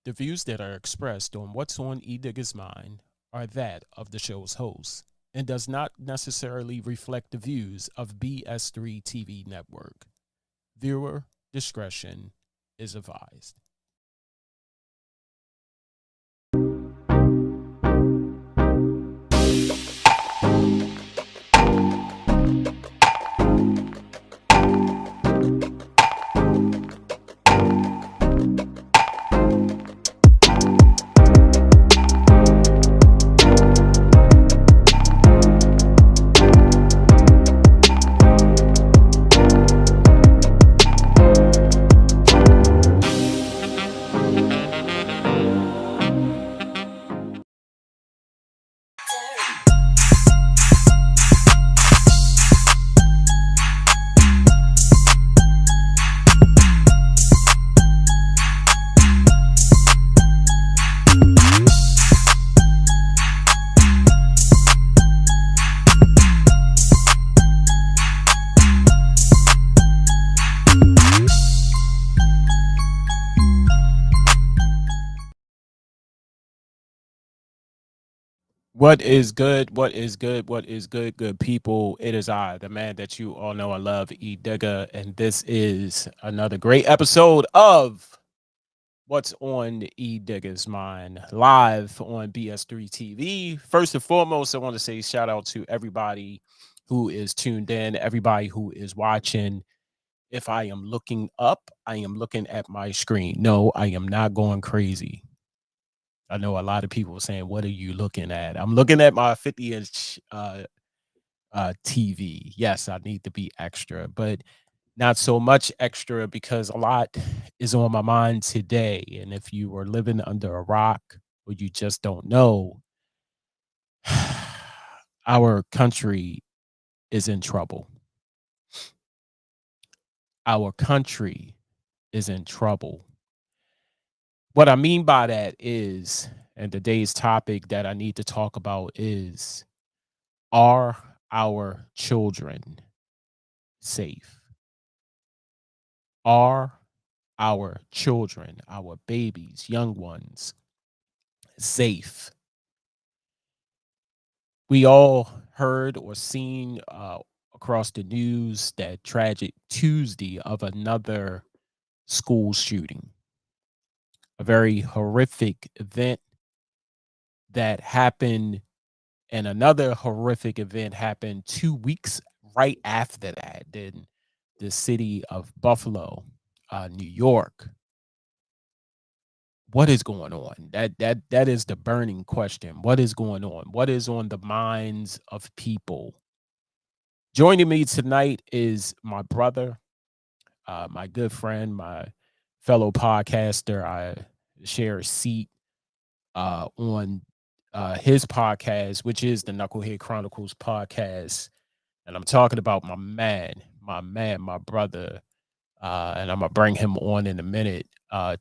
The views that are expressed on What's on Edigga's Mind are that of the show's host and does not necessarily reflect the views of BS3 TV Network. Viewer discretion is advised. What is good? What is good? What is good, good people? It is I, the man that you all know I love, Edigga, and this is another great episode of What's on Edigga's Mind, live on BS3 TV. First and foremost, I want to say shout out to everybody who is tuned in, everybody who is watching. If I am looking up, I am looking at my screen. No, I am not going crazy. I know a lot of people saying, "What are you looking at?" I'm looking at my 50-inch TV. Yes, I need to be extra, but not so much extra because a lot is on my mind today. And if you are living under a rock or you just don't know, our country is in trouble. Our country is in trouble. What I mean by that is, and today's topic that I need to talk about is, are our children safe? Are our children, our babies, young ones, safe? We all heard or seen across the news that tragic Tuesday of another school shooting, a very horrific event that happened, and another horrific event happened 2 weeks right after that in the city of Buffalo, New York. What is going on? That is the burning question. What is going on? What is on the minds of people? Joining me tonight is my brother, my good friend, my fellow podcaster. I share a seat on his podcast, which is the Knucklehead Chronicles podcast. And I'm talking about my brother, and I'm going to bring him on in a minute.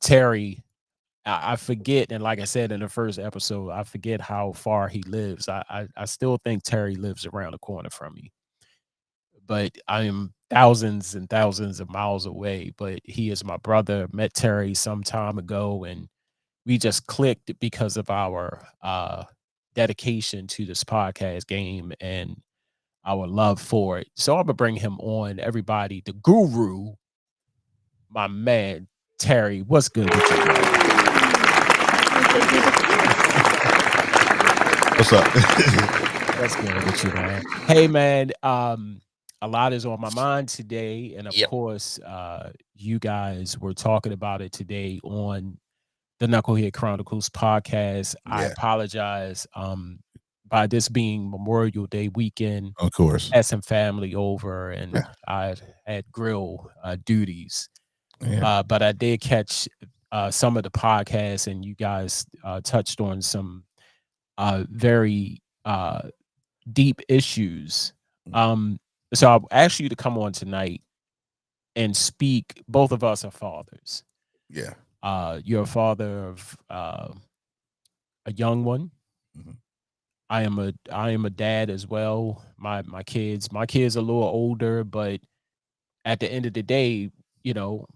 Terry, I forget, and like I said in the first episode, I forget how far he lives. I still think Terry lives around the corner from me, but I am thousands and thousands of miles away. But he is my brother. Met Terry some time ago, and we just clicked because of our dedication to this podcast game and our love for it. So I'm gonna bring him on. Everybody, the guru, my man Terry. What's good with you, bro? What's up? That's good with you, man. Hey, man. A lot is on my mind today, and of Yep. course, you guys were talking about it today on the Knucklehead Chronicles podcast. I Yeah, apologize. By this being Memorial Day weekend, of course. had some family over, Yeah, and I had grill duties. yeah, But I did catch some of the podcasts, and you guys touched on some very deep issues. Um, so I'll ask you to come on tonight and speak. Both of us are fathers. yeah. You're a father of a young one. Mhm. I am a dad as well. My kids are a little older, but at the end of the day, you know,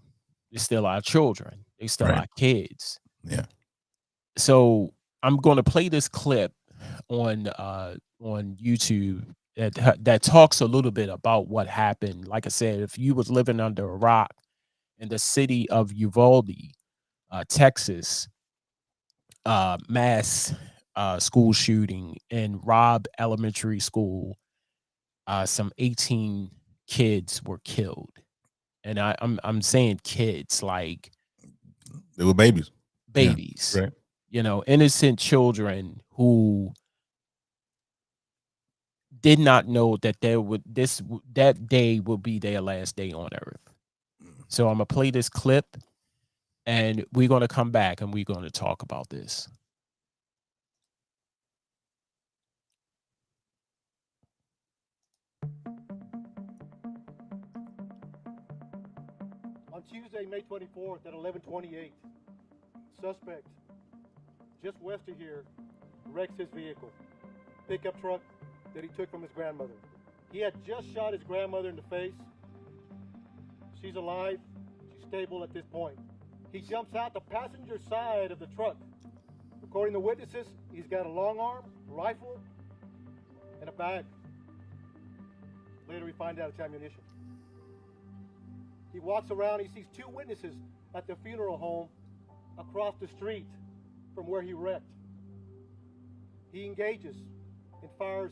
they're still our children. They still Right. our kids. Yeah. So I'm going to play this clip on YouTube that talks a little bit about what happened. Like I said, if you was living under a rock in the city of Uvalde, Texas, mass school shooting in Robb Elementary School, some 18 kids were killed, and I'm saying kids like They were babies. babies, Yeah, right. you know, innocent children who did not know that that day would be their last day on earth. So I'm gonna play this clip, and we're gonna come back and we're gonna talk about this. On Tuesday, May 24th at 11:28, suspect just west of here wrecks his vehicle, pickup truck that he took from his grandmother. He had just shot his grandmother in the face. She's alive. She's stable at this point. He jumps out the passenger side of the truck. According to witnesses, he's got a long arm, rifle, and a bag. Later we find out it's ammunition. He walks around, he sees two witnesses at the funeral home across the street from where he wrecked. He engages and fires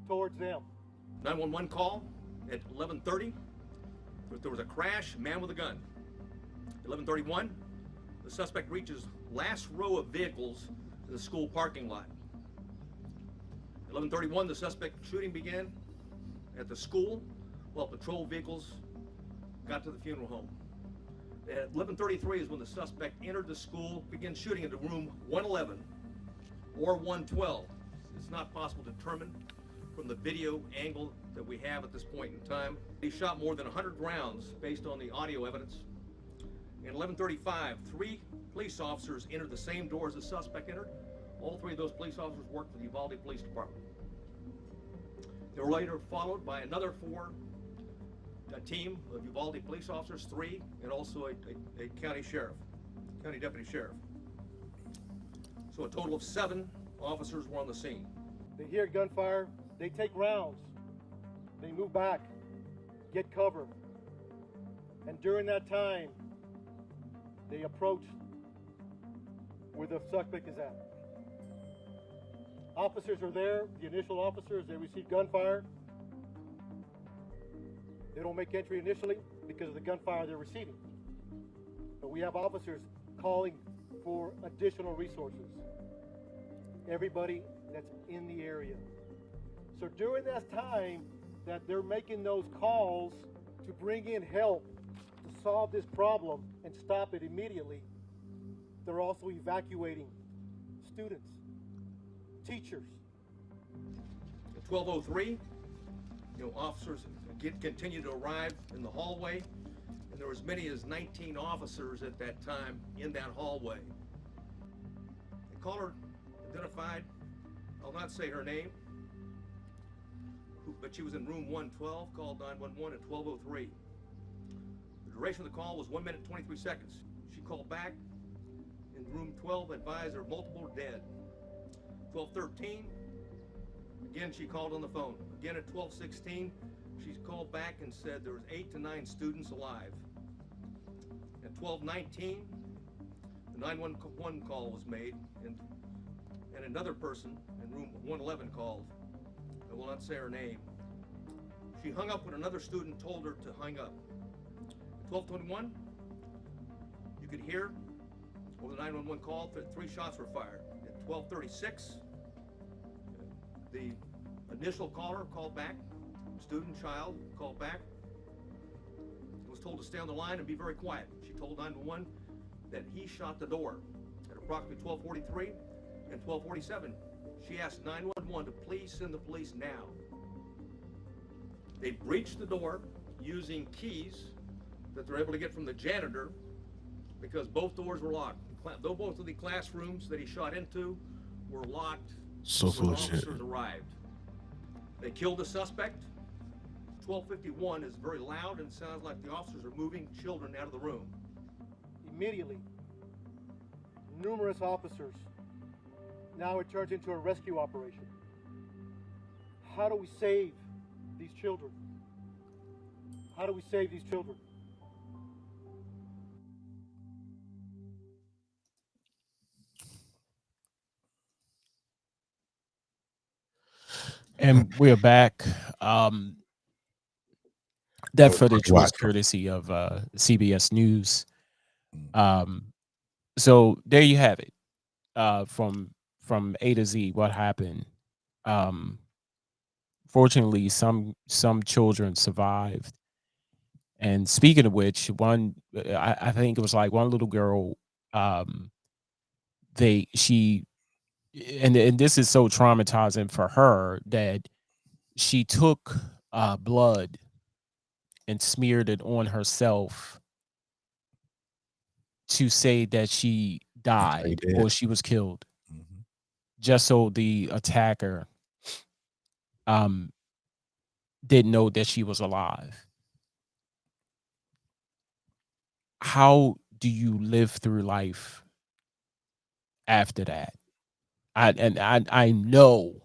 towards them. 911 call at 11:30. There was a crash, man with a gun. 11:31, the suspect reaches last row of vehicles in the school parking lot. 11:31, the suspect shooting began at the school while patrol vehicles got to the funeral home. At 11:33 is when the suspect entered the school, began shooting into room 111 or 112. It's not possible to determine from the video angle that we have at this point in time. He shot more than 100 rounds based on the audio evidence. At 11:35, 3 police officers entered the same door as the suspect entered. All 3 of those police officers worked for the Uvalde Police Department. They were later followed by another 4, a team of Uvalde police officers, 3, and also a county deputy sheriff. So a total of 7 officers were on the scene. They hear gunfire, they take rounds, they move back, get cover, and during that time, they approach where the suspect is at. Officers are there, the initial officers, they receive gunfire. They don't make entry initially because of the gunfire they're receiving. But we have officers calling for additional resources. Everybody that's in the area. So during that time that they're making those calls to bring in help to solve this problem and stop it immediately, they're also evacuating students, teachers. At 12:03, officers continue to arrive in the hallway, and there were as many as 19 officers at that time in that hallway. The caller identified, I'll not say her name, but she was in room 112, called 911 at 12:03. The duration of the call was 1 minute 23 seconds. She called back in room 12, advised there multiple were dead. 12:13, again she called on the phone. Again at 12:16, she called back and said there was 8 to 9 students alive. At 12:19, the 911 call was made, and another person in room 111 called. I will not say her name. She hung up when another student told her to hang up. At 12:21, you could hear over the 911 call that 3 shots were fired. At 12:36, the initial caller called back, child called back, was told to stay on the line and be very quiet. She told 911 that he shot the door. At approximately 12:43 and 12:47, she asked 911 to please send the police now. They breached the door using keys that they're able to get from the janitor because both doors were locked. Though both of the classrooms that he shot into were locked So full when of shit. officers arrived. They killed the suspect. 12:51 is very loud and sounds like the officers are moving children out of the room. Immediately, numerous officers. Now it turns into a rescue operation. How do we save these children? How do we save these children? And we're back. That footage was Watch. courtesy of CBS News. Mm. So there you have it. From A to Z, what happened. Um, Fortunately, some children survived. And speaking of which, one I think it was like one little girl. Um, they she and this is so traumatizing for her that she took blood and smeared it on herself to say that she died dead. or she was killed, Mhm. just so the attacker um didn't know that she was alive. How do you live through life after that? I know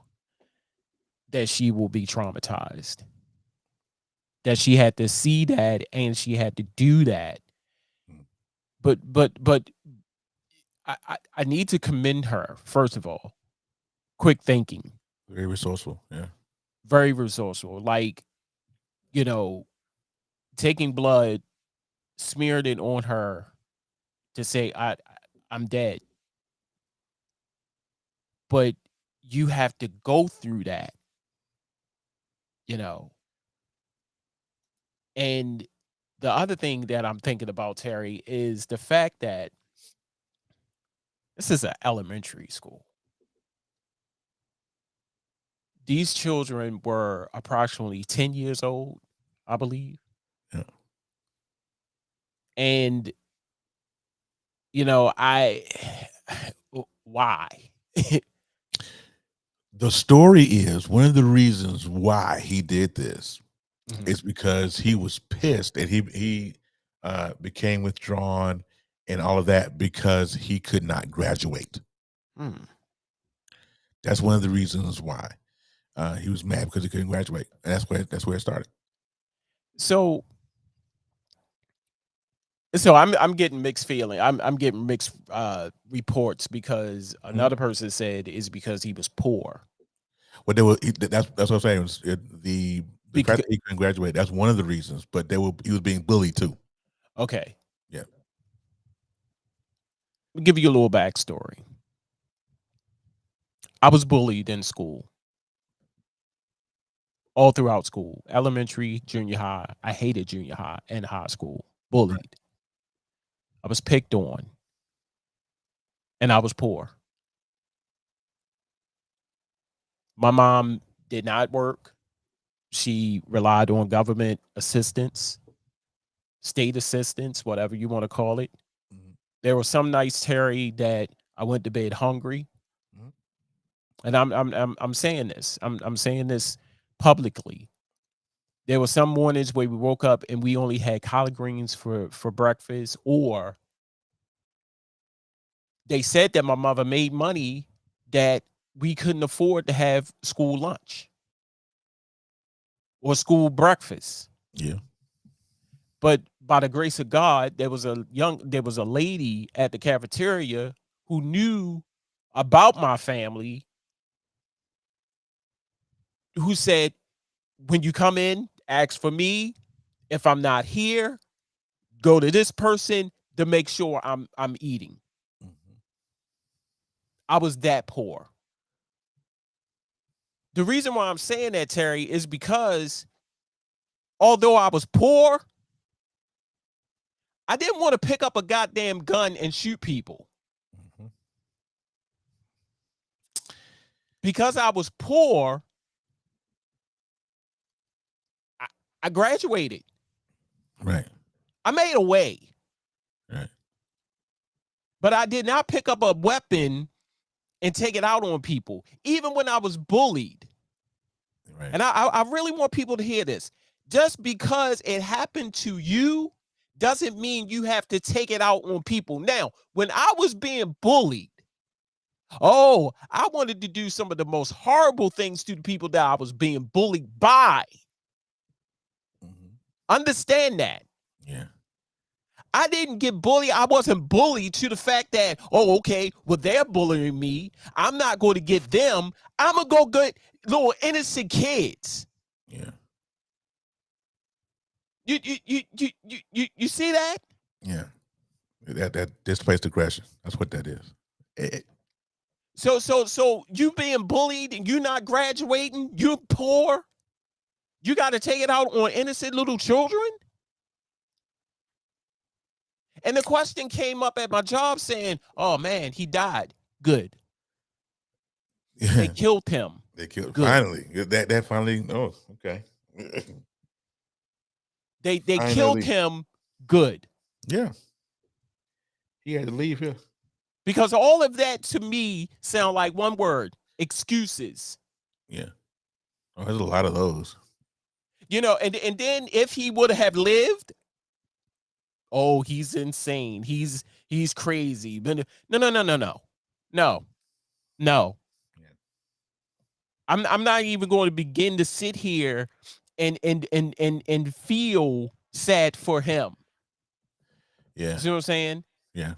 that she will be traumatized. That she had to see that and she had to do that. Mm. But I need to commend her, first of all. Quick thinking, Very resourceful. Yeah. very resourceful. Like, you know, taking blood, smeared it on her to say I'm dead. But you have to go through that, you know. And the other thing that I'm thinking about, Terry, is the fact that this is an elementary school. These children were approximately 10 years old, I believe. Yeah. And, you know, why? The story is one of the reasons why he did this Mhm. is because he was pissed and he became withdrawn and all of that because he could not graduate. Hmm. That's one of the reasons why he was mad because he couldn't graduate. And that's where it started. So I'm getting mixed feeling. I'm getting mixed reports because another person said is because he was poor. But they were that's what I'm saying. The fact Because that he couldn't graduate, that's one of the reasons. But he was being bullied too. okay, Yeah. I'll give you a little backstory. I was bullied in school, all throughout school, elementary, junior high. I hated junior high and high school. Bullied. I was picked on, and I was poor. My mom did not work. She relied on government assistance, state assistance, whatever you want to call it. Mhm. There were some nights, Terry, that I went to bed hungry, Mhm. and I'm saying this. I'm saying this publicly. There were some mornings where we woke up and we only had collard greens for breakfast, or they said that my mother made money that we couldn't afford to have school lunch or school breakfast. Yeah. But by the grace of God, there was a lady at the cafeteria who knew about my family, who said, when you come in, ask for me. If I'm not here, go to this person to make sure I'm eating. Mhm. I was that poor. The reason why I'm saying that, Terry, is because although I was poor, I didn't want to pick up a goddamn gun and shoot people. Mhm. Because I was poor, I, I graduated. Right. I made a way, Right. but I did not pick up a weapon and take it out on people, even when I was bullied. Right. And I really want people to hear this. Just because it happened to you doesn't mean you have to take it out on people. Now, when I was being bullied, oh, I wanted to do some of the most horrible things to the people that I was being bullied by. Understand that. Yeah. I didn't get bullied. I wasn't bullied to the fact that, oh, okay, well, they're bullying me. I'm not going to get them. I'm going to go get little innocent kids. Yeah. You see that? Yeah. That displaced aggression. That's what that is. So you being bullied and you not graduating, you're poor. You got to take it out on innocent little children. And the question came up at my job saying, oh man, he died. Good. Yeah. They killed him. They killed Good. finally. That finally. Oh, okay. They killed him. Good. Yeah. He had to leave here. Because all of that to me sound like one word: excuses. Yeah. Oh, there's a lot of those. You know, and then if he would have lived, oh, he's insane. He's crazy. No. Yeah. I'm not even going to begin to sit here and feel sad for him. Yeah. You see what I'm saying? Yeah.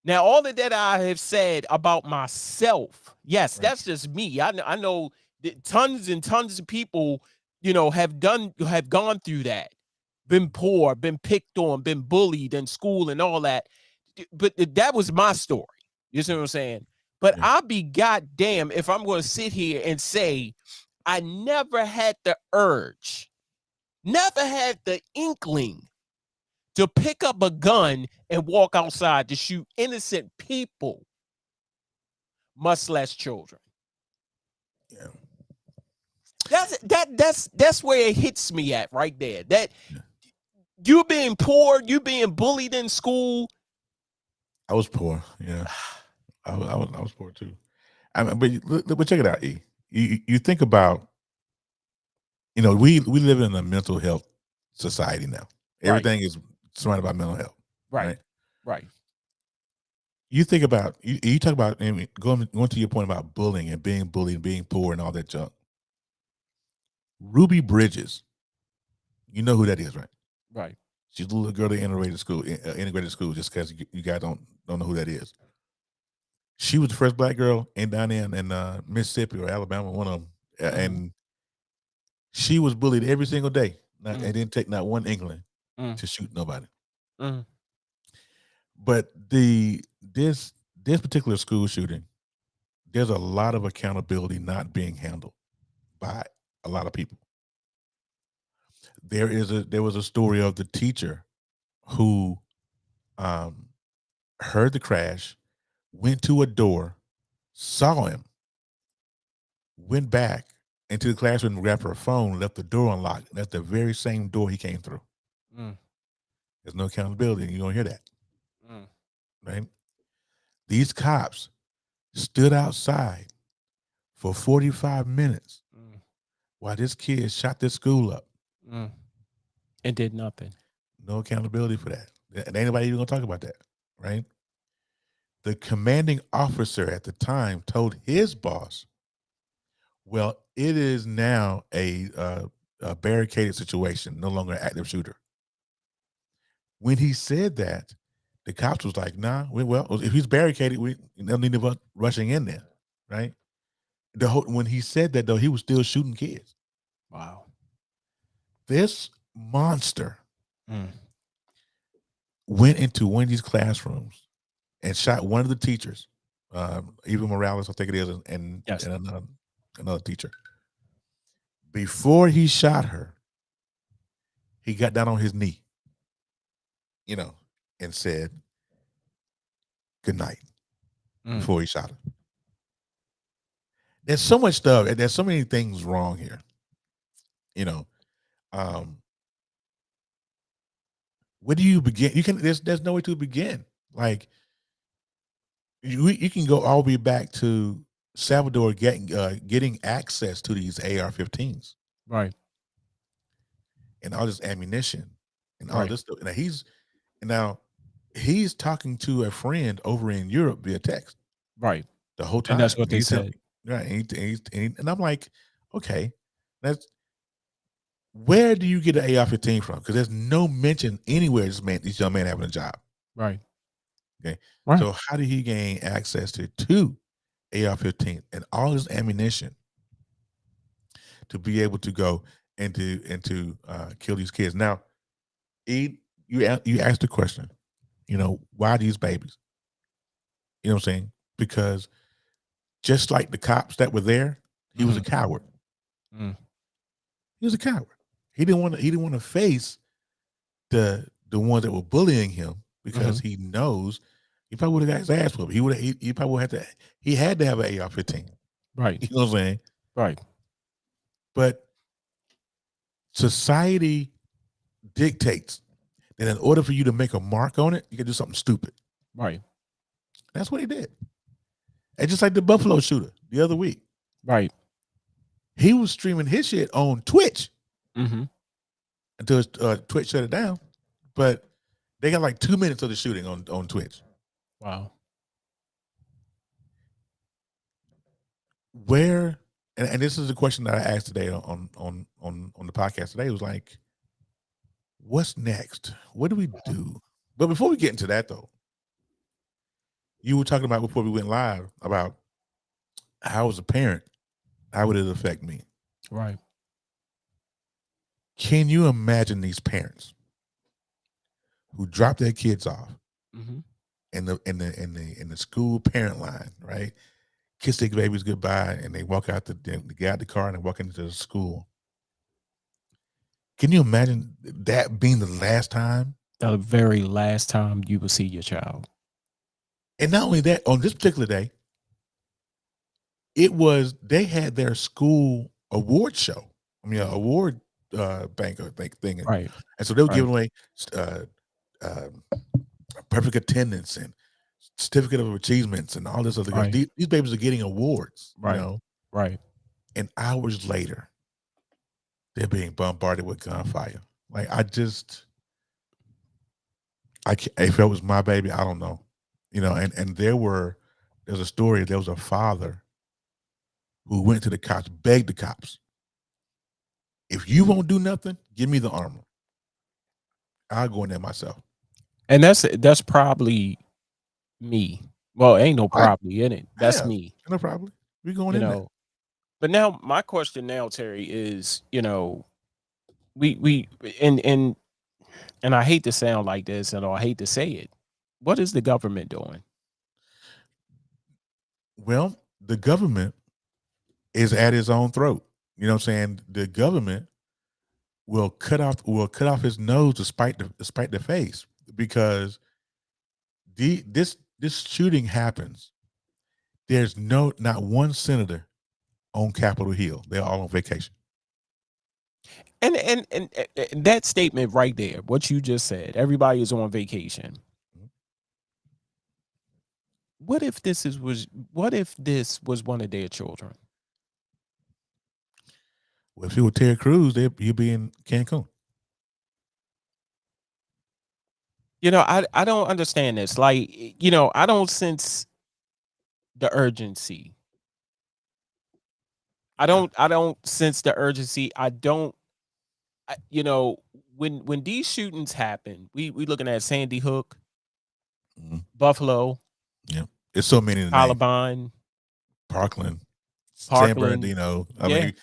Now, all of that I have said about myself, yes, that's just me. I know that tons and tons of people, you know, have gone through that, been poor, been picked on, been bullied in school and all that. But that was my story. You see what I'm saying? But Yeah. I'll be goddamn if I'm going to sit here and say I never had the urge, never had the inkling to pick up a gun and walk outside to shoot innocent people, much less children. Yeah. That's where it hits me at right there. That you being poor, you being bullied in school. I was poor. Yeah. I was poor too. I mean, but check it out, E. You think about, you know, we live in a mental health society now. Everything is surrounded by mental health. Right. You think about you talk about, I mean, going to your point about bullying and being bullied, being poor, and all that junk. Ruby Bridges, you know who that is, right? Right. She's the little girl at integrated school. Just because you guys don't know who that is. She was the first black girl down there in Mississippi or Alabama, one of them, and she was bullied every single day. And didn't take not one inkling to shoot nobody. But this particular school shooting, there's a lot of accountability not being handled by a lot of people. There was a story of the teacher who heard the crash, went to a door, saw him, went back into the classroom, grabbed her phone, left the door unlocked. That's the very same door he came through. There's no accountability. You don't hear that. Right? These cops stood outside for 45 minutes while this kid shot this school up. And did nothing. No accountability for that. And ain't nobody even gonna talk about that, right? The commanding officer at the time told his boss, well, it is now a barricaded situation, no longer an active shooter. When he said that, the cops was like, nah, well, if he's barricaded, we don't need us rushing in there, right? When he said that, though, he was still shooting kids. Wow. This monster went into one of these classrooms and shot one of the teachers, Eva Morales, I think it is, and another teacher. Before he shot her, he got down on his knee, and said good night before he shot her. There's so much stuff, and there's so many things wrong here. Where do you begin? There's no way to begin. Like you can go all the way back to Salvador getting access to these AR-15s, right, and all this ammunition, and all this stuff. Now he's talking to a friend over in Europe via text Right. the whole And time. that's what they He's said. right, and I'm like, okay, that's where do you get an AR-15 from? Because there's no mention anywhere this young man having a job. Right. Okay, Right. so how did he gain access to two AR-15 and all his ammunition to be able to go and to kill these kids? Now, you asked the question, why these babies? You know what I'm saying? Because just like the cops that were there, he was a coward. Mm. He was a coward. He didn't want to face the ones that were bullying him because he knows he probably would have got his ass whooped. He probably had to have an AR-15. Right. You know what I'm saying? Right. But society dictates that in order for you to make a mark on it, you got to do something stupid. Right. That's what he did. And just like the Buffalo shooter the other week. Right. He was streaming his shit on Twitch Mm-hmm. until Twitch shut it down. But they got like 2 minutes of the shooting on Twitch. Wow. Where and this is the question that I asked today on the podcast today. It was like, what's next? What do we do? But before we get into that though, you were talking about before we went live about how as a parent, how would it affect me? Right. Can you imagine these parents who drop their kids off in the school parent line, right? Kiss their babies goodbye, and they walk out they get out the car and they walk into the school. Can you imagine that being the last time? The very last time you will see your child. And not only that, on this particular day, they had their school award show. I mean, award banquet thing. Right. And so they were giving away perfect attendance and certificate of achievements and all this other stuff. These babies are getting awards, Right. Right. And hours later, they're being bombarded with gunfire. Like if it was my baby, I don't know, and there's a story. There was a father who went to the cops, begged the cops, if you won't do nothing, give me the armor. I'll go in there myself. And that's probably me. Well, ain't no probably in it. That's me. No problem. We're going in there. But now my question now, Terry, is, we and I hate to sound like this, and I hate to say it. What is the government doing? Well, the government is at his own throat. You know what I'm saying? The government will cut off his nose to spite the face, because this shooting happens. There's not one senator on Capitol Hill. They're all on vacation. And that statement right there, what you just said, everybody is on vacation. What if this was one of their children? Well, if it were Terry Crews, you'd be in Cancun. I don't understand this. Like, I don't sense the urgency. I don't sense the urgency. When these shootings happen, we looking at Sandy Hook, Buffalo. Yeah, there's so many in the Columbine, name. Parkland, San Bernardino. I mean,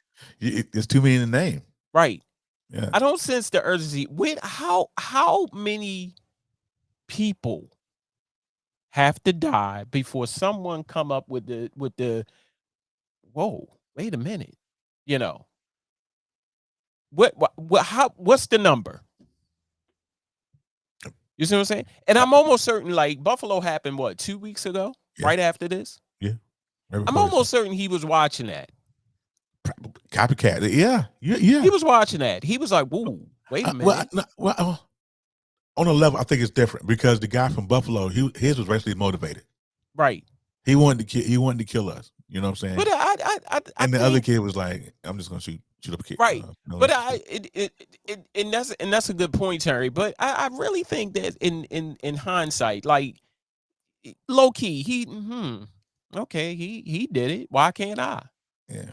there's too many in the name. Right. Yeah. I don't sense the urgency. How many people have to die before someone come up with the whoa, wait a minute. What's the number? You see what I'm saying? And I'm almost certain, like, Buffalo happened 2 weeks ago, right after this. Yeah. I'm almost certain he was watching that. Copycat. Yeah. He was watching that. He was like, "Whoa, wait a minute." On a level, I think it's different, because the guy from Buffalo, his was racially motivated. Right. He wanted to kill us. You know what I'm saying? But I And the other think kid was like, "I'm just gonna shoot up a kid." right. But Elementary school. and that's a good point, Terry. But I really think that in hindsight, like low key, okay, he did it. Why can't I? Yeah,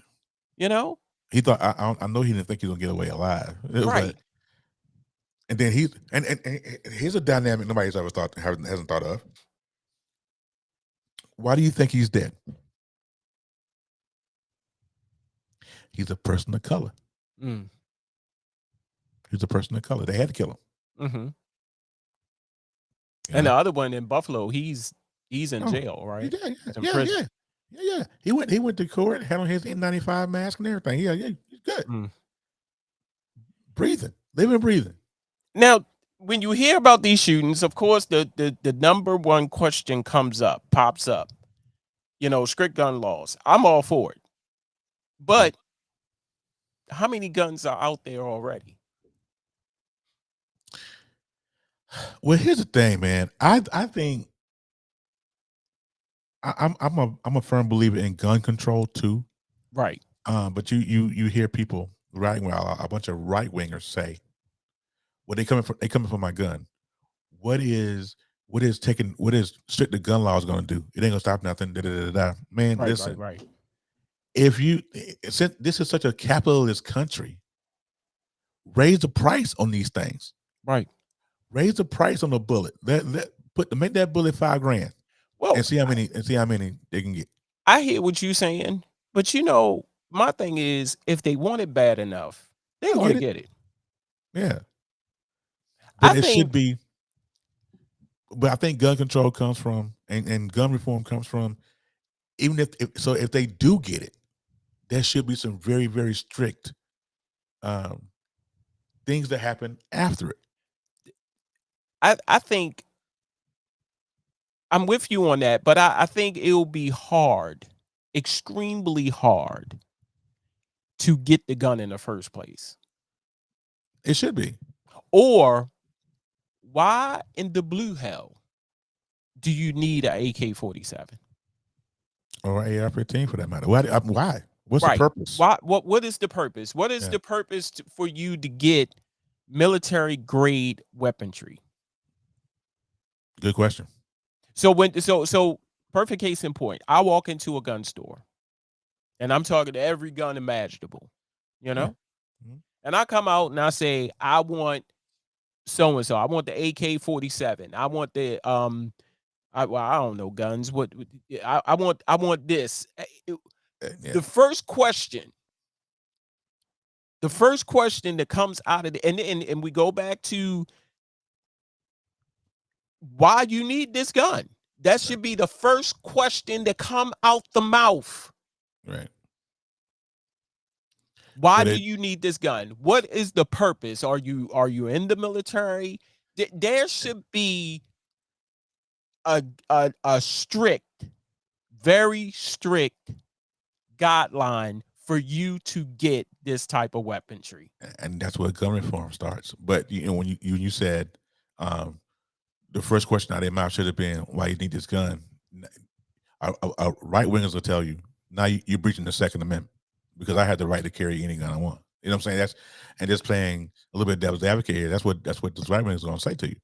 You know, he thought I know he didn't think he was gonna get away alive, but right? and then and here's a dynamic nobody's ever hasn't thought of. Why do you think he's dead? He's a person of color. Mm. He's a person of color. They had to kill him. Mm-hmm. You And the know? other one in Buffalo, he's in Oh, jail, right? yeah, He's in yeah, yeah, prison. yeah, yeah. He went to court, had on his N95 mask and everything. Yeah, yeah, he's good. Mm. Breathing, living, breathing. Now, when you hear about these shootings, of course, the number one question pops up. You know, strict gun laws. I'm all for it, but how many guns are out there already? Well, here's the thing, man. I think I'm a firm believer in gun control too. Right. But you hear people a bunch of right wingers say, "Well, they coming for my gun. What is what is strict the gun laws going to do? It ain't gonna stop nothing." Da, da, da, da. Man, Right. listen. Right. Right. If you since this is such a capitalist country, raise the price on these things. Right. Raise the price on the bullet. Make that bullet $5,000 Well, and see how many they can get. I hear what you're saying, but you know, my thing is, if they want it bad enough, they're They'll going to get it. get it. Yeah, I but it should think be. But I think gun control comes from and gun reform comes from even if they do get it, there should be some very very strict um, things that happen after it. I think I'm with you on that, but I think it'll be hard, extremely hard, to get the gun in the first place. It should be. Or why in the blue hell do you need an AK-47? Or AR-15 for that matter. Why? What's the Right. purpose? Why? What is the purpose? What is Yeah. the purpose for you to get military grade weaponry? Good question. So perfect case in point. I walk into a gun store and I'm talking to every gun imaginable, you Yeah. know? Mhm. And I come out and I say, I want so and so. I want the AK-47. I want the I don't know guns. I want this. Yeah. The first question that comes out of the and we go back to why you need this gun. That should be the first question that come out the mouth. Right. Why But do it you need this gun? What is the purpose? Are you in the military? There should be a strict, very strict guideline for you to get this type of weaponry. and that's where gun reform starts. But when you said the first question out of their mouth should have been why you need this gun. Right wingers will tell you now you're breaching the Second Amendment because I have the right to carry any gun I want. You know what I'm saying? That's and just playing a little bit of devil's advocate here. That's what those right wingers are going to say to you.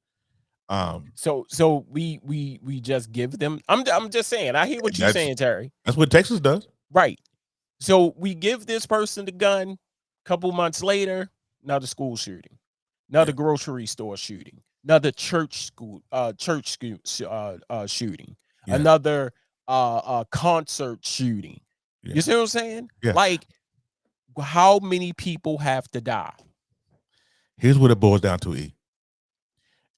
So we just give them. I'm just saying. I hear what you're That's saying, Terry. that's what Texas does. Right. So we give this person the gun. Couple months later, another school shooting, another grocery store shooting, another church shooting, Yeah. another concert shooting. Yeah. You see what I'm saying? Yeah. Like, how many people have to die? Here's what it boils down to, E.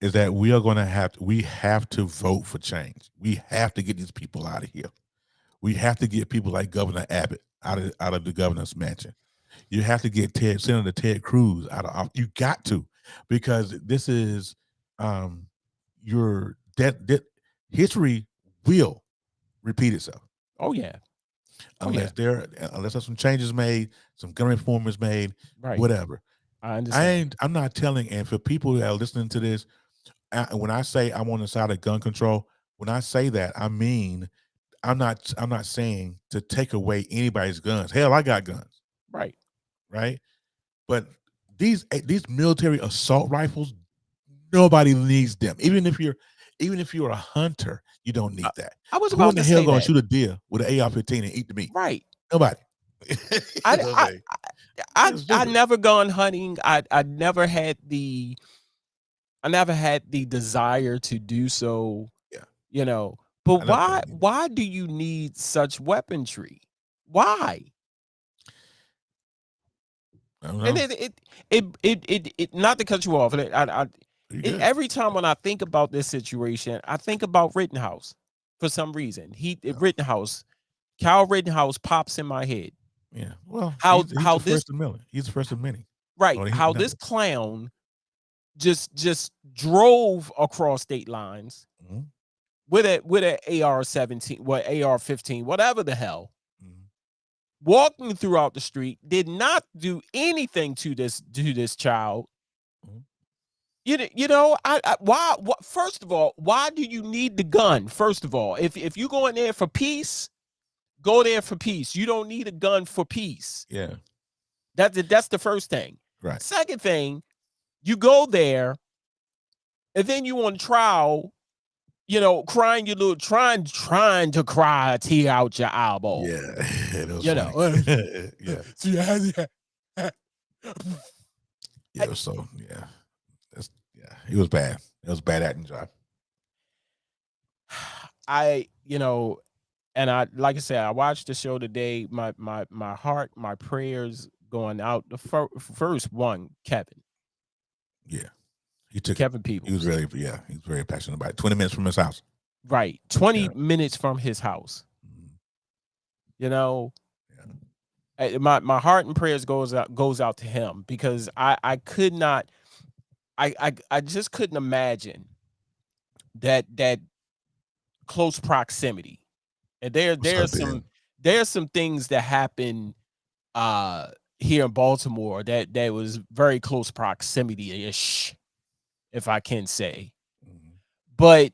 Is that we have to vote for change. We have to get these people out of here. We have to get people like Governor Abbott out of the governor's mansion. You have to get Senator Ted Cruz out of office. You got to, because this is your history will repeat itself. Oh yeah. Unless there's some changes made, some gun reform is made, Right. whatever. I understand. I'm not telling, and for people that are listening to this, when I say I'm on the side of gun control, when I say that, I mean I'm not saying to take away anybody's guns. Hell, I got guns, Right. right? But these military assault rifles, nobody needs them. Even if you're a hunter, you don't I, need that. I was Who in about the to hell say gonna that. shoot a deer with an AR-15 and eat the meat? Right. Nobody. I You know what I'm I saying? I It's I stupid. never gone hunting. I never had the desire to do so, Yeah, you know. But I never had it either. why do you need such weaponry? Why? I don't And know. it not to cut you off. You good? Every time when I think about this situation, I think about Rittenhouse for some reason. Yeah. Rittenhouse, Kyle Rittenhouse pops in my head. Yeah. Well, he's How the this first of many. He's the first of many. right? Oh, How this clown just drove across state lines mhm, with a AR-17, what AR-15, whatever the hell, mhm, walking throughout the street, did not do anything to this child. mhm. You know, why? What? First of all, why do you need the gun? First of all, if you go in there for peace, go there for peace. You don't need a gun for peace. Yeah. That's the first thing. Right. Second thing, you go there, and then you on trial. You know, crying your little trying to cry a tear out your eyeball. Yeah. It was You funny. know, Yeah. Yeah. So yeah. Yeah. It was bad. It was a bad acting job. you know, and I like I said, I watched the show today. My heart, my prayers going out. The first one, Kevin Yeah. He took it. Kevin He was Peoples, really, yeah, he was very passionate about it. 20 minutes from his house. right? Yeah. 20 minutes from his house. Mhm. You know, Yeah. my heart and prayers goes out to him because I could not, I just couldn't imagine that close proximity. And Was so big. there's some things that happen here in Baltimore that was very close proximity ish, if I can say. Mhm. But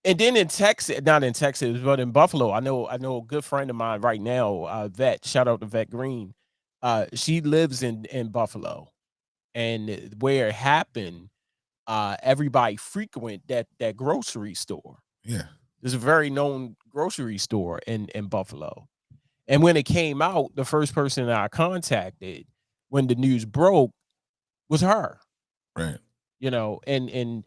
and then in Texas, not in Texas, but in Buffalo, I know a good friend of mine right now, Vet. Shout out to Vet Green. She lives in Buffalo, and where it happened, everybody frequent that grocery store. Yeah. There's a very known grocery store in Buffalo. And when it came out, the first person that I contacted when the news broke was her. Right. You know, and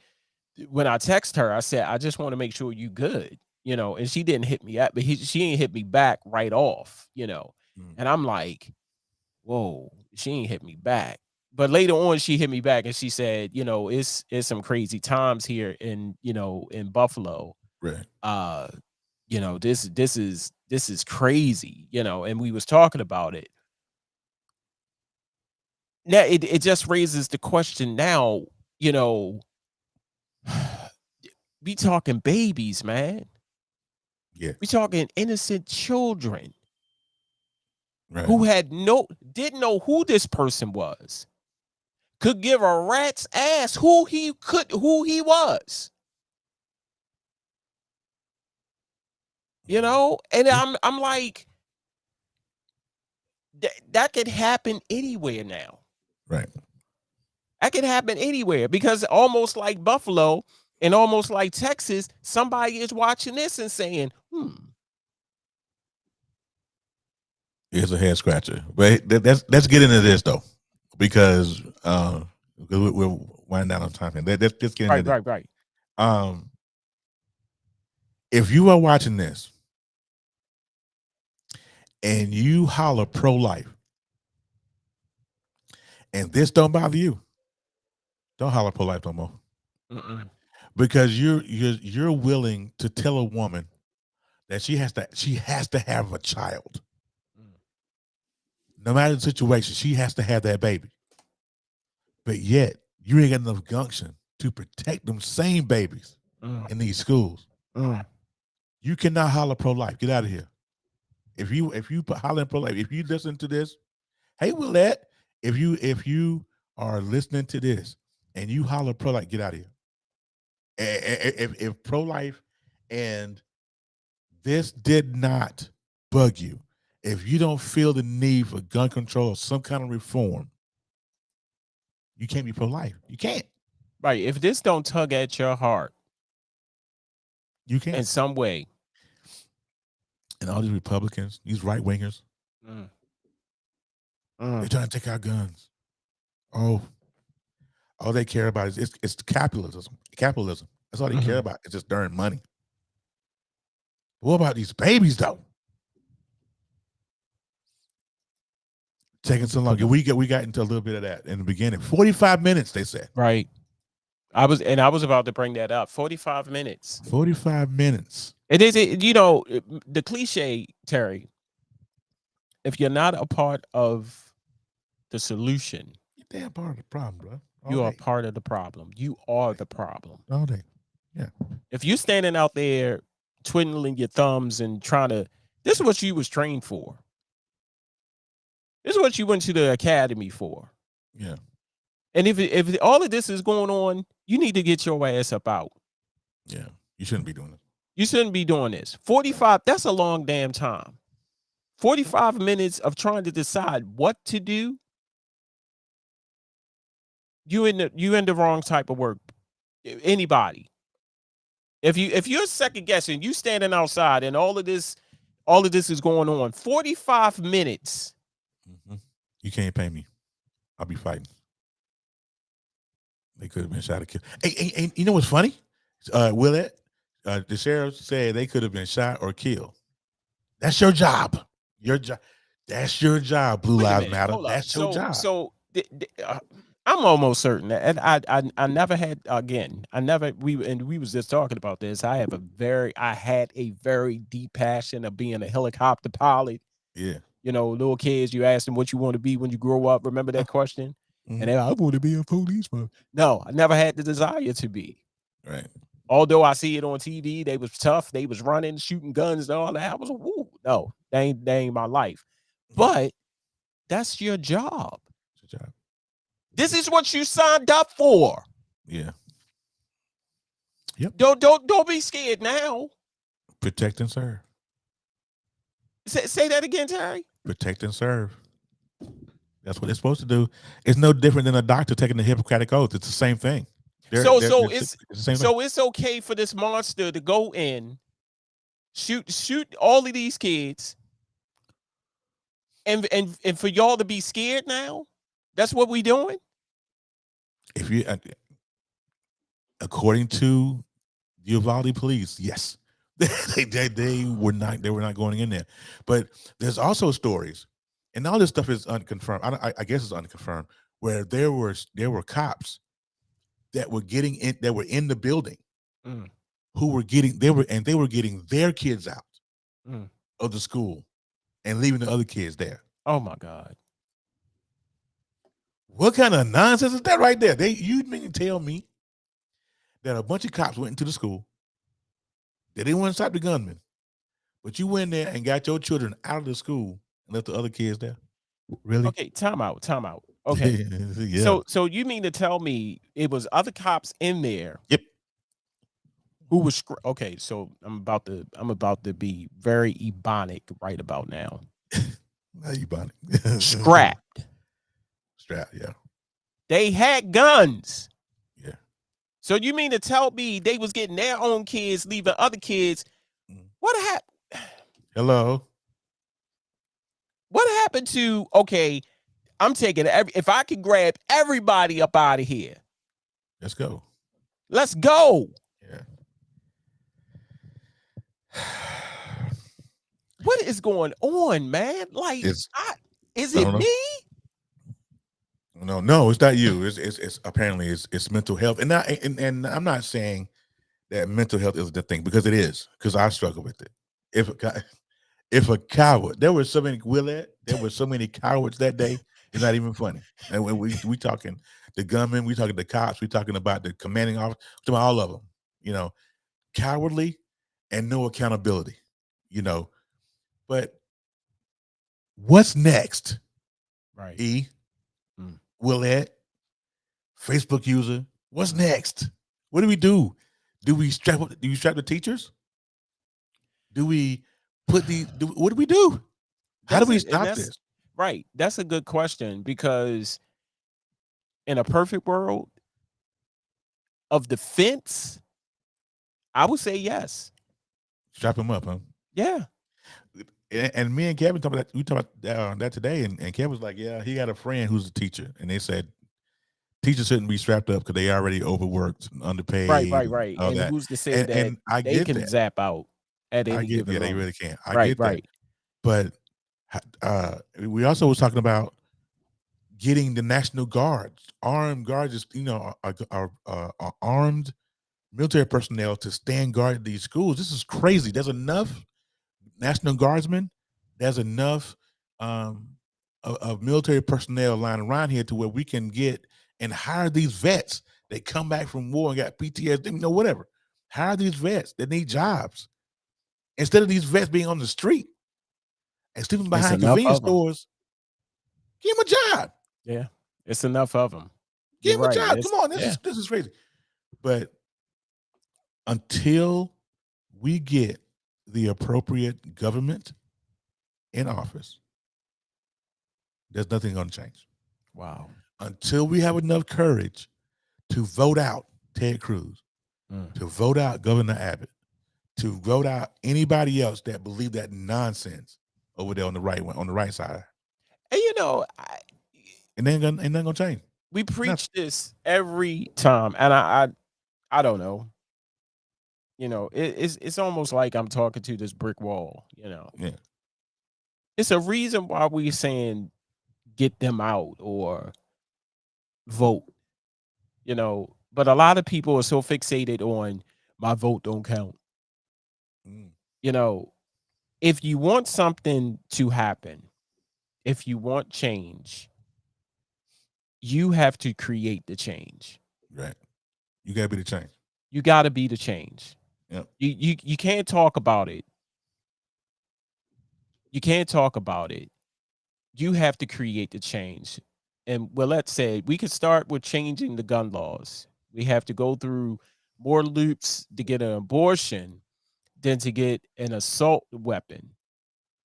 when I text her, I said, I just want to make sure you good, you know, and she didn't hit me up, but she didn't hit me back right off, you know. Mm. And I'm like, whoa, she ain't hit me back. But later on, she hit me back and she said, you know, it's some crazy times here in, you know, in Buffalo. Right. Uh, you know, this is crazy, you know, and we was talking about it. Now it just raises the question now, you know, we talking babies, man. Yeah. We talking innocent children Right. who didn't know who this person was, could give a rat's ass who he was. You Mhm. know, and Yeah. I'm like, that could happen anywhere now. Right. That could happen anywhere because almost like Buffalo and almost like Texas, somebody is watching this and saying, It's a head scratcher. But let's get into this though, because we're winding down on time. And let's get into this. right. Um, if you are watching this and you holler pro life, and this don't bother you, don't holler pro life no more, because you're willing to tell a woman that she has to have a child, no matter the situation. She has to have that baby, but yet you ain't got enough gumption to protect them same babies in these schools. You cannot holler pro life. Get out of here. If you put hollering pro life, if you listen to this, hey Willette, if you are listening to this and you holler pro life, get out of here. If pro life and this did not bug you, if you don't feel the need for gun control or some kind of reform, you can't be pro-life. You can't. Right. If this don't tug at your heart You in can't. some way. And all these Republicans, these right wingers, Mm. they're trying to take our guns. Oh, all they care about is it's capitalism. Capitalism. That's all they care about. It's just darn money. But what about these babies though? Taking so long. We got into a little bit of that in the beginning. 45 minutes, they said. Right. I was about to bring that up. 45 minutes. 45 minutes. It is, the cliche, Terry, if you're not a part of the solution, You're damn part of the problem, bro. you are part of the problem. You are the problem. All day. Yeah. If you're standing out there twiddling your thumbs and trying to, this is what you was trained for. This is what you went to the academy for. Yeah. And if all of this is going on, you need to get your ass up out. Yeah. You shouldn't be doing it. You shouldn't be doing this. 45, that's a long damn time. 45 minutes of trying to decide what to do. You in the wrong type of work. Anybody. If you're second guessing, you standing outside and all of this is going on. 45 minutes. Mm-hmm. You can't pay me. I'll be fighting. They could have been shot or killed. Hey, you know what's funny? Willett, the sheriff said they could have been shot or killed. That's your job. Your job. That's your job. Blue Lives Matter. That's your job. So I'm almost certain that, and I never had, again, we was just talking about this. I had a very deep passion of being a helicopter pilot. Yeah. Little kids, you ask them what you want to be when you grow up. Remember that question? Mm-hmm. And I want to be a policeman. No, I never had the desire to be. Right. Although I see it on TV, they was tough. They was running, shooting guns and all that. I was like, woo, no, that ain't my life. But that's your job. It's your job. This is what you signed up for. Yeah. Yep. Don't be scared now. Protect and serve. Say that again, Terry. Protect and serve. That's what they're supposed to do. It's no different than a doctor taking the Hippocratic Oath. It's the same thing. It's okay for this monster to go in, shoot all of these kids, and for y'all to be scared now. That's what we doing. If you, according to the Uvalde police, yes, they were not going in there. But there's also stories, and all this stuff is unconfirmed. I guess it's unconfirmed, where there were cops that were in the building, who were getting their kids out of the school and leaving the other kids there. Oh my God. What kind of nonsense is that right there? You mean to tell me that a bunch of cops went into the school, they didn't want to stop the gunman, but you went there and got your children out of the school and left the other kids there? Really? Okay, time out. Okay. Yeah. So you mean to tell me it was other cops in there? Yep. Who was okay? So I'm about to be very ebonic right about now. Not ebonic. Strapped. Yeah. They had guns. Yeah. So you mean to tell me they was getting their own kids, leaving other kids? What happened? Hello. What happened to, okay, I'm taking if I could grab everybody up out of here. Let's go. Let's go. Yeah. What is going on, man? Like, is it me? No, it's not you. It's apparently it's mental health, and I'm not saying that mental health is the thing, because it is, because I struggle with it. If a coward, there were so many cowards that day. It's not even funny. And when we talking the gunmen, we talking the cops, we talking about the commanding officer, talking about all of them. Cowardly and no accountability. But what's next? Right. Willette, Facebook user. What's next? What do we do? Do you strap the teachers? Do we put what do we do? How do That's we it, and stop that's this? right. That's a good question because in a perfect world of defense, I would say yes. Strap him up, huh? Yeah. And me and Kevin talked about that. We talked about that today, and Kevin was like, "Yeah, he got a friend who's a teacher, and they said teachers shouldn't be strapped up because they already overworked, and Right, underpaid, right, and right. all And that." who's to say that And I they get can that. zap out at I any get, given yeah, they moment? really can. I Right, get that. right. But we also was talking about getting the National Guards, armed guards, are armed military personnel to stand guard at these schools. This is crazy. There's enough National Guardsmen. There's enough um, of military personnel lying around here to where we can get and hire these vets that come back from war and got PTSD, whatever. Hire these vets that need jobs instead of these vets being on the street and sleeping It's behind enough convenience of them. stores. Give them a job. Yeah. It's enough of them. You're Give them a right. job. Come It's on, this yeah. is crazy. But until we get the appropriate government in office, there's nothing going to change. Wow. Until we have enough courage to vote out Ted Cruz, to vote out Governor Abbott, to vote out anybody else that believe that nonsense over there on the right side, And and ain't nothing gonna change. we Nothing. preach this every time, and I don't know. It's almost like I'm talking to this brick wall. Yeah, It's a reason why we're saying get them out or vote. But a lot of people are so fixated on my vote don't count. mm, You know, if you want something to happen, if you want change, you have to create the change. right. You gotta be the change. You got to be the change. Yep. You can't talk about it. You can't talk about it. You have to create the change. And let's say we could start with changing the gun laws. We have to go through more loops to get an abortion than to get an assault weapon.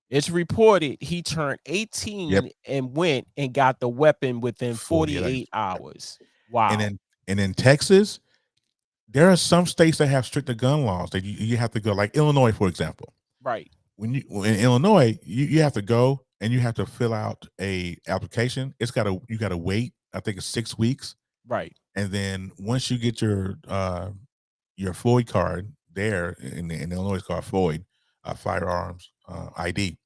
It's reported he turned Yep. 18 and went and got the weapon within 48 hours. 48 hours. And Wow. in Texas, there are some states that have stricter gun laws that you have to go, like Illinois, for example. Right. When you in Illinois, you have to go and you have to fill out a application. You gotta wait. I think it's 6 weeks, Right. and then once you get your Floyd card there in Illinois, it's called Floyd firearms ID.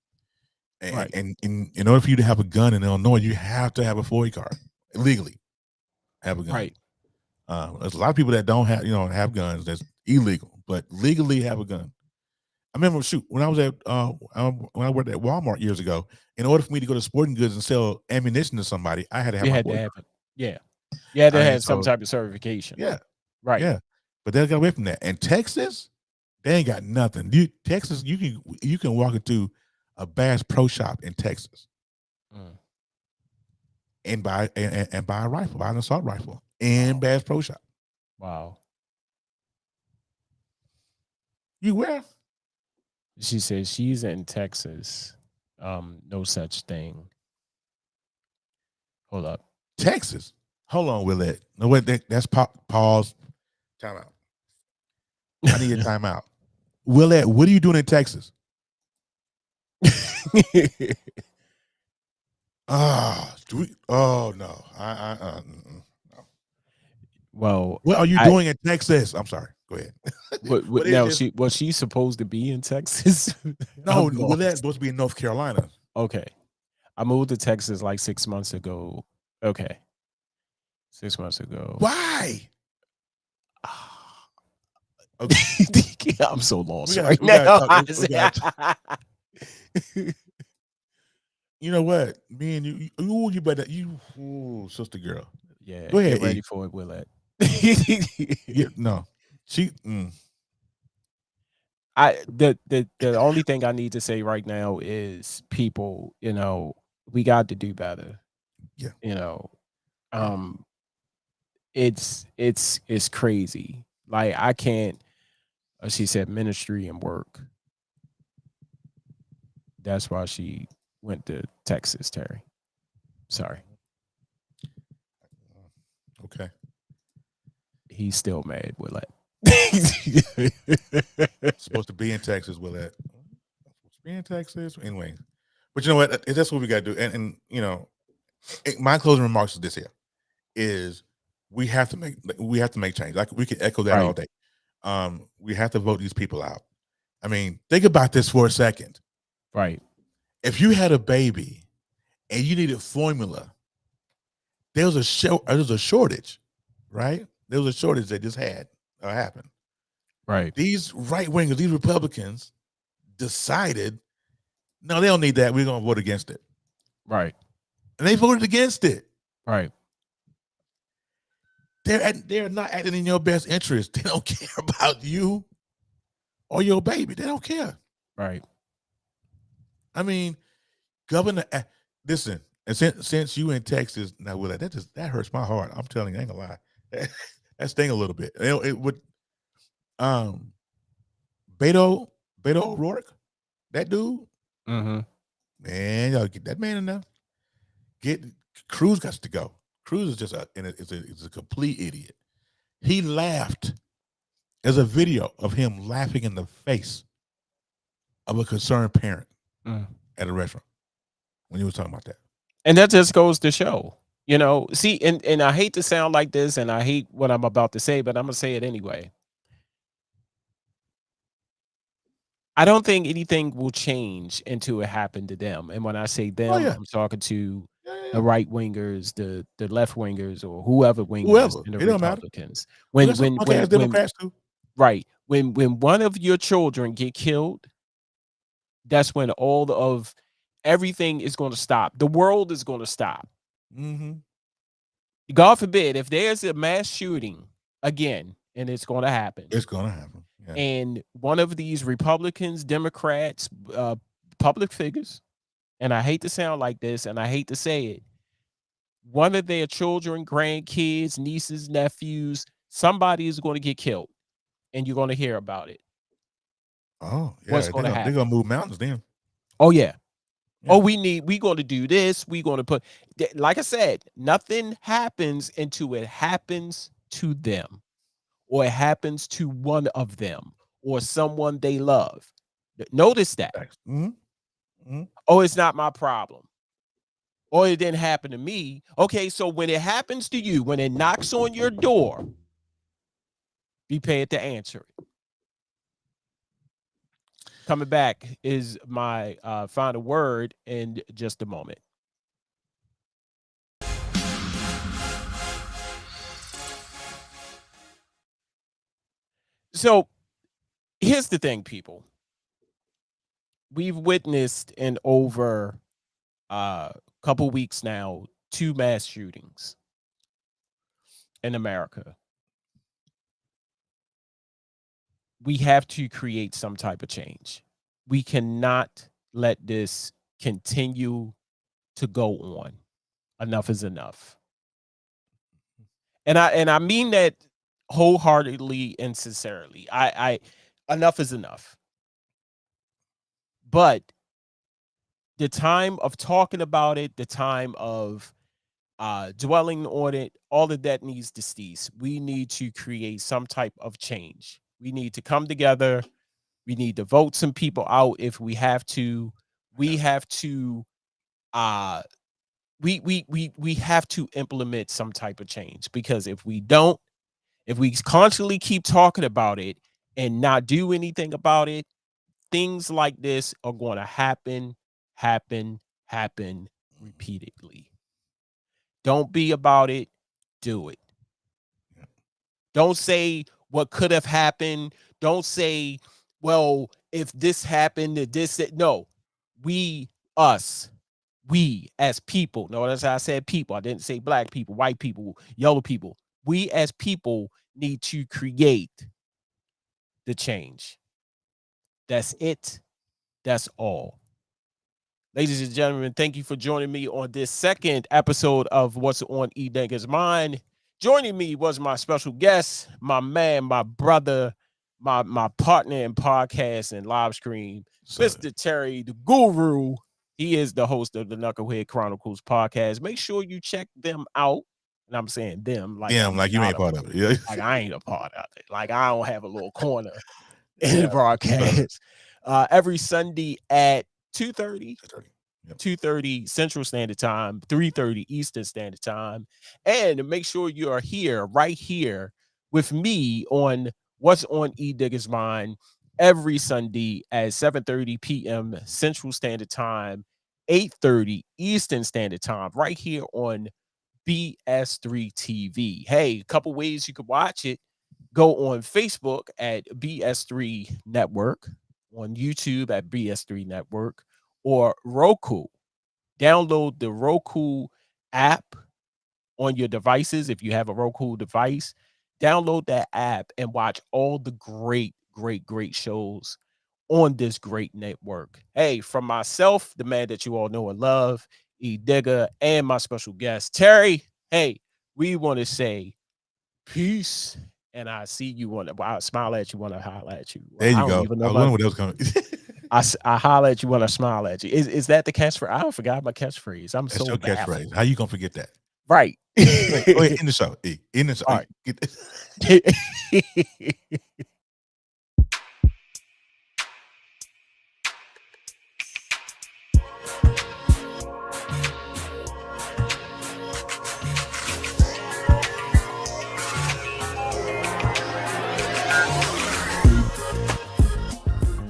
And, Right. and in order for you to have a gun in Illinois, you have to have a Floyd card legally. Have a gun. Right. There's a lot of people that don't have guns. That's illegal, but legally have a gun. I remember, when I was when I worked at Walmart years ago. In order for me to go to sporting goods and sell ammunition to somebody, I had to have You my had to Floyd have card. it. Yeah. You had to I mean, have some so type of certification. yeah, Right. yeah. But they got away from that. And Texas, they ain't got nothing. Texas, you can walk into a Bass Pro Shop in Texas Mm. and buy a rifle, buy an assault rifle in Wow. Bass Pro Shop. Wow. You where? She says she's in Texas. No such thing. Hold up. Texas. Hold on, Willette. No, wait, that's pause. Time out. I need a timeout. Willette, what are you doing in Texas? Oh no. No. Well, What are you I doing in Texas? I'm sorry. Go ahead. what What is now this? she's supposed to be in Texas? No, I'm Willette's lost. supposed to be in North Carolina. Okay. I moved to Texas like 6 months ago. Okay. 6 months ago. Why? Okay. I'm so lost We right gotta now. talk. You know what? Me and you better sister girl. Yeah, Go ahead, get ready E. for it, Willette. Yeah, no. She The only thing I need to say right now is people, we got to do better. yeah. You know, um, it's crazy. Like I can't. She said ministry and work. That's why she went to Texas, Terry. Sorry. Okay. He's still mad with that. Supposed to be in Texas, Willette. Supposed to be in Texas. Anyway. But you know what? That's what we got to do. And you know, my closing remarks is this here is we have to make change. Like we can echo that all Right. day. We have to vote these people out. I mean, think about this for a second. Right. If you had a baby and you needed formula, there was a shortage, right? There was a shortage that just had happened. Right. These right wingers, these Republicans decided, no, they don't need that. We're gonna vote against it. Right. And they voted against it. Right. They're not acting in your best interest. They don't care about you or your baby. They don't care. Right. I mean, Governor, listen, and since you in Texas now, Will, that hurts my heart. I'm telling you, I ain't gonna lie, that sting a little bit. It would, Beto O'Rourke, that dude, Mm-hmm. man, y'all get that man in there. Cruz got to go. Cruz is just is a complete idiot. He laughed. There's a video of him laughing in the face of a concerned parent at a restaurant when he was talking about that. And that just goes to show, you know, see, and I hate to sound like this and I hate what I'm about to say, but I'm going to say it anyway. I don't think anything will change until it happened to them. And when I say them, yeah. I'm talking to Yeah. the right wingers, the left wingers, or whoever wingers and the It don't matter. Republicans. When Democrats too. Right. When one of your children get killed, that's when all of everything is going to stop. The world is going to stop. Mm-hmm. God forbid if there's a mass shooting again, and it's going to happen. It's going to happen. Yeah. And one of these Republicans, Democrats, public figures, and I hate to sound like this, and I hate to say it, one of their children, grandkids, nieces, nephews, somebody is going to get killed, and you're going to hear about it. Oh, yeah. What's going to happen? They're going to move mountains then. Oh, yeah. Oh, we're going to do this. We're going to put, like I said, nothing happens until it happens to them, or it happens to one of them, or someone they love. Notice that. Mm-hmm. Mm-hmm. Oh, it's not my problem. Or it didn't happen to me. Okay, so when it happens to you, when it knocks on your door, be prepared to answer it. Coming back is my final word in just a moment. So here's the thing, people. We've witnessed in over a couple weeks now 2 mass shootings in America. We have to create some type of change. We cannot let this continue to go on. Enough is enough. And I mean that wholeheartedly and sincerely. I enough is enough. But the time of talking about it, the time of dwelling on it, all of that needs to cease. We need to create some type of change. We need to come together. We need to vote some people out if we have to. We have to we have to implement some type of change, because if we don't, if we constantly keep talking about it and not do anything about it, things like this are going to happen repeatedly. Don't be about it, do it. Don't say what could have happened. Don't say, well, if this happened, no. We as people, notice how I said people. I didn't say black people, white people, yellow people. We as people need to create the change. That's it. That's all. Ladies and gentlemen, thank you for joining me on this second episode of What's on Edigga's Mind. Joining me was my special guest, my man, my brother, my partner in podcast and live stream, So, Mr. Terry, the guru. He is the host of the Knucklehead Chronicles podcast. Make sure you check them out. And I'm saying them like damn, I'm like you not ain't part of it. Yeah. like I ain't a part of it. Like I don't have a little corner in the Yeah. broadcast. Every Sunday at 2:30. 2:30. Yep. 2:30 Central Standard Time, 3:30 Eastern Standard Time. And make sure you are here, right here with me on What's on Edigga's Mind every Sunday at 7:30 p.m. Central Standard Time, 8:30 Eastern Standard Time, right here on BS3 TV. Hey, a couple ways you could watch it. Go on Facebook at BS3 Network, on YouTube at BS3 Network, or Roku. Download the Roku app on your devices if you have a Roku device. Download that app and watch all the great shows on this great network. Hey, from myself, the man that you all know and love, Edigga, and my special guest, Terry. Hey, we want to say peace. And I see you want to, I smile at you, want to holler at you. There you I don't go. even I know was wondering about, what else coming. I holler at you when I smile at you. Is that the catchphrase? I don't forgot my catchphrase. I'm That's so your baffled. catchphrase. How you gonna forget that? Right. Go ahead, in the show. In the show. All right. Get-